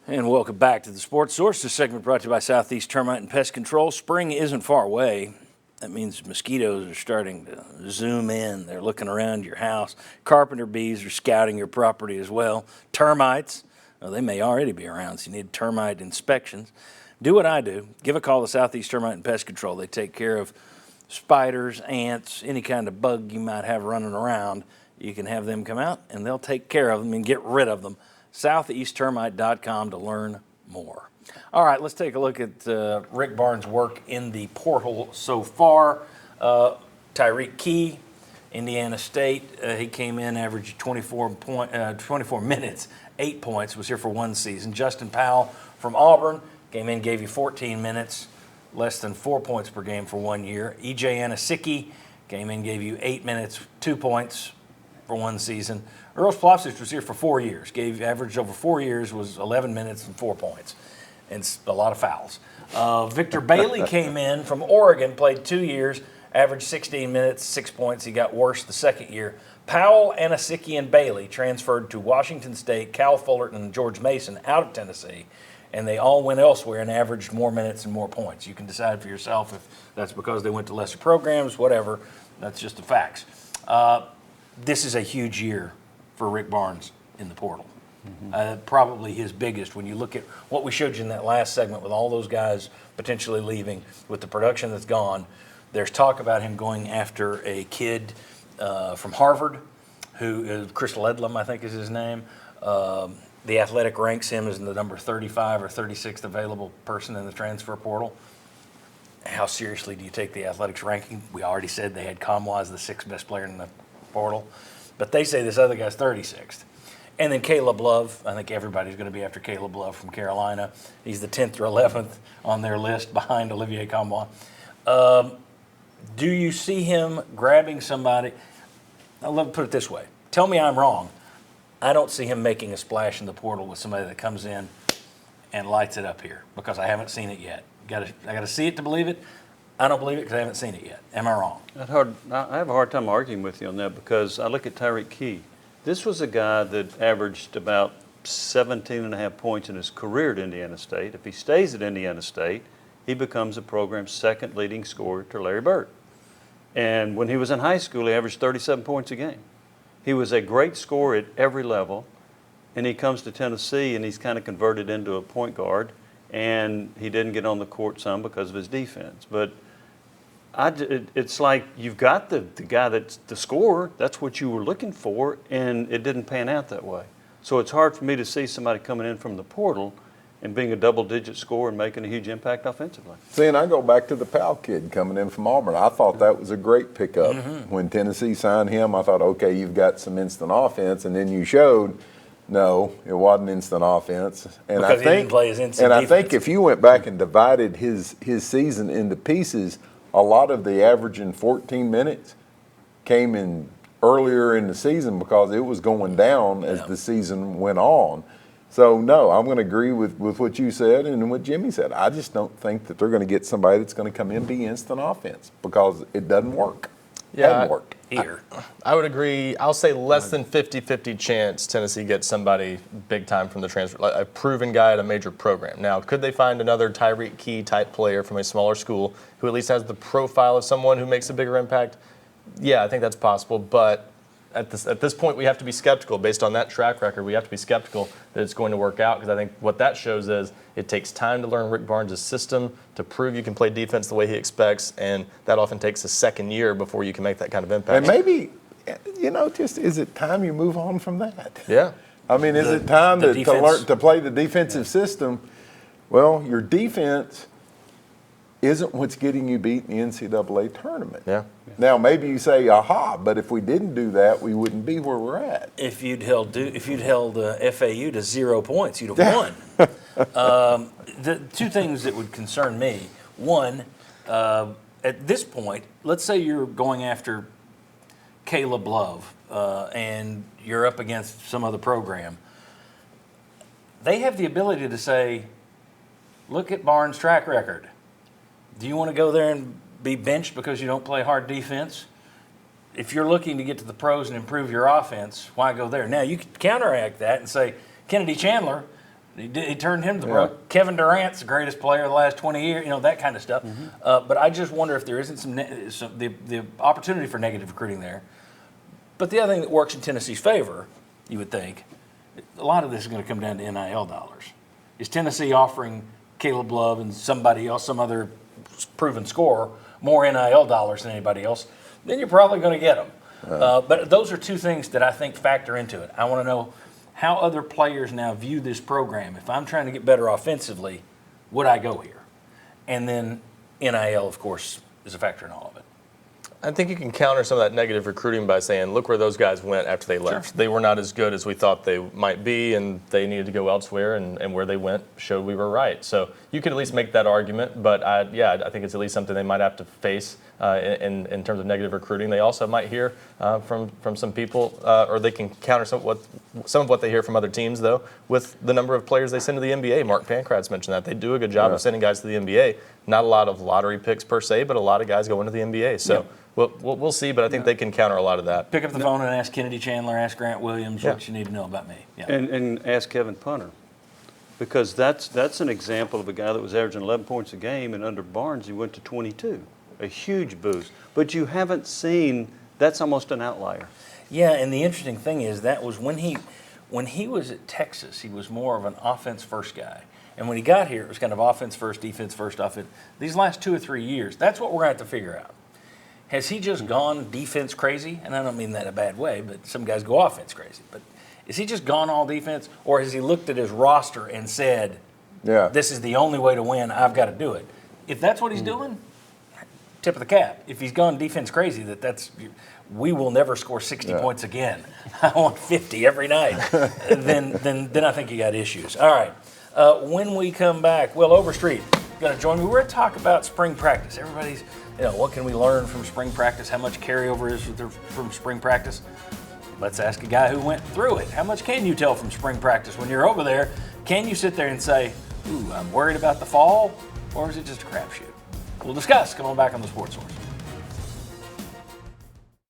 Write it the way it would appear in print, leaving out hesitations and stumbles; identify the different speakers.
Speaker 1: And welcome back to the Sports Source. This segment brought to you by Southeast Termite and Pest Control. Spring isn't far away. That means mosquitoes are starting to zoom in. They're looking around your house. Carpenter bees are scouting your property as well. Termites, well, they may already be around, so you need termite inspections. Do what I do. Give a call to Southeast Termite and Pest Control. They take care of spiders, ants, any kind of bug you might have running around. You can have them come out, and they'll take care of them and get rid of them. SoutheastTermite.com to learn more. All right, let's take a look at Rick Barnes' work in the portal so far. Tyreek Key, Indiana State, he came in, averaged 24 minutes, 8 points, was here for one season. Justin Powell from Auburn came in, gave you 14 minutes, less than 4 points per game for 1 year. E.J. Anasicki came in, gave you 8 minutes, 2 points for one season. Earl Plavsic was here for 4 years. Average over 4 years was 11 minutes and 4 points, and a lot of fouls. Victor Bailey came in from Oregon, played 2 years, averaged 16 minutes, 6 points. He got worse the second year. Powell, Anasicki, and Bailey transferred to Washington State, Cal Fullerton, and George Mason out of Tennessee, and they all went elsewhere and averaged more minutes and more points. You can decide for yourself if that's because they went to lesser programs, whatever. That's just the facts. This is a huge year for Rick Barnes in the portal. Probably his biggest when you look at what we showed you in that last segment with all those guys potentially leaving, with the production that's gone. There's talk about him going after a kid from Harvard, who is Chris Ledlam, I think is his name. The Athletic ranks him as the number 35 or 36th available person in the transfer portal. How seriously do you take the Athletics ranking? We already said they had Kamwa as the 6th best player in the portal, but they say this other guy's 36th. And then Caleb Love, I think everybody's going to be after Caleb Love from Carolina. He's the 10th or 11th on their list behind Olivier Kamwa. Do you see him grabbing somebody? I'll let me put it this way. Tell me I'm wrong. I don't see him making a splash in the portal with somebody that comes in and lights it up here, because I haven't seen it yet. I got to see it to believe it. I don't believe it because I haven't seen it yet. Am I wrong?
Speaker 2: I have a hard time arguing with you on that, because I look at Tyreek Key. This was a guy that averaged about 17.5 points in his career at Indiana State. If he stays at Indiana State, he becomes the program's second leading scorer to Larry Bird. And when he was in high school, he averaged 37 points a game. He was a great scorer at every level, and he comes to Tennessee and he's kind of converted into a point guard, and he didn't get on the court some because of his defense. But it's like you've got the guy that's the scorer. That's what you were looking for, and it didn't pan out that way. So it's hard for me to see somebody coming in from the portal and being a double-digit scorer and making a huge impact offensively.
Speaker 3: See, and I go back to the Powell kid coming in from Auburn. I thought that was a great pickup. When Tennessee signed him, I thought, okay, you've got some instant offense, and then you showed, no, it wasn't instant offense. And
Speaker 1: because he didn't play his instant defense.
Speaker 3: I think if you went back and divided his season into pieces, a lot of the averaging 14 minutes came in earlier in the season because it was going down as the season went on. So, no, I'm going to agree with what you said and what Jimmy said. I just don't think that they're going to get somebody that's going to come in and be instant offense, because it doesn't work. It hasn't worked here.
Speaker 4: I would agree. I'll say less than 50-50 chance Tennessee gets somebody big time from the transfer, a proven guy at a major program. Now, could they find another Tyreek Key type player from a smaller school who at least has the profile of someone who makes a bigger impact? Yeah, I think that's possible, but at this point, we have to be skeptical. Based on that track record, we have to be skeptical that it's going to work out, because I think what that shows is it takes time to learn Rick Barnes' system, to prove you can play defense the way he expects, and that often takes a second year before you can make that kind of impact.
Speaker 3: And maybe, just is it time you move on from that?
Speaker 4: Yeah.
Speaker 3: I mean, is it time to learn to play the defensive system? Well, your defense isn't what's getting you beat in the NCAA tournament.
Speaker 4: Yeah.
Speaker 3: Now, maybe you say, aha, but if we didn't do that, we wouldn't be where we're at.
Speaker 1: If you'd held FAU to 0 points, you'd have won. The two things that would concern me: one, at this point, let's say you're going after Caleb Love and you're up against some other program. They have the ability to say, look at Barnes' track record. Do you want to go there and be benched because you don't play hard defense? If you're looking to get to the pros and improve your offense, why go there? Now, you could counteract that and say, Kennedy Chandler, He turned him to the
Speaker 3: Yeah.
Speaker 1: pro. Kevin Durant's the greatest player of the last 20 years, that kind of stuff. But I just wonder if there isn't the opportunity for negative recruiting there. But the other thing that works in Tennessee's favor, you would think, a lot of this is going to come down to NIL dollars. Is Tennessee offering Caleb Love and somebody else, some other proven scorer, more NIL dollars than anybody else? Then you're probably going to get them. But those are two things that I think factor into it. I want to know how other players now view this program. If I'm trying to get better offensively, would I go here? And then NIL, of course, is a factor in all of it.
Speaker 4: I think you can counter some of that negative recruiting by saying, look where those guys went after they left.
Speaker 1: Sure.
Speaker 4: They were not as good as we thought they might be, and they needed to go elsewhere, and where they went showed we were right. So you could at least make that argument, but I think it's at least something they might have to face in terms of negative recruiting. They also might hear from some people, or they can counter some of what they hear from other teams, though, with the number of players they send to the NBA. Mark Pankratz mentioned that. They do a good job of sending guys to the NBA. Not a lot of lottery picks per se, but a lot of guys go into the NBA. So.
Speaker 1: Yeah.
Speaker 4: We'll see, but I think they can counter a lot of that.
Speaker 1: Pick up the phone and ask Kennedy Chandler, ask Grant Williams what you need to know about me. Yeah.
Speaker 2: And ask Kevin Punter, because that's an example of a guy that was averaging 11 points a game, and under Barnes he went to 22, a huge boost. But you haven't seen, that's almost an outlier.
Speaker 1: Yeah, and the interesting thing is that was when he was at Texas, he was more of an offense first guy. And when he got here, it was kind of offense first, defense first, offense. These last 2 or 3 years, that's what we're going to have to figure out. Has he just gone defense crazy? And I don't mean that in a bad way, but some guys go offense crazy. But is he just gone all defense? Or has he looked at his roster and said, this is the only way to win, I've got to do it? If that's what he's doing, tip of the cap. If he's gone defense crazy, we will never score 60 points again. I want 50 every night. then I think you got issues. All right. When we come back, Will Overstreet going to join me. We're going to talk about spring practice. Everybody's, what can we learn from spring practice? How much carryover is there from spring practice? Let's ask a guy who went through it. How much can you tell from spring practice when you're over there? Can you sit there and say, I'm worried about the fall, or is it just a crapshoot? We'll discuss. Come on back on the Sports Source.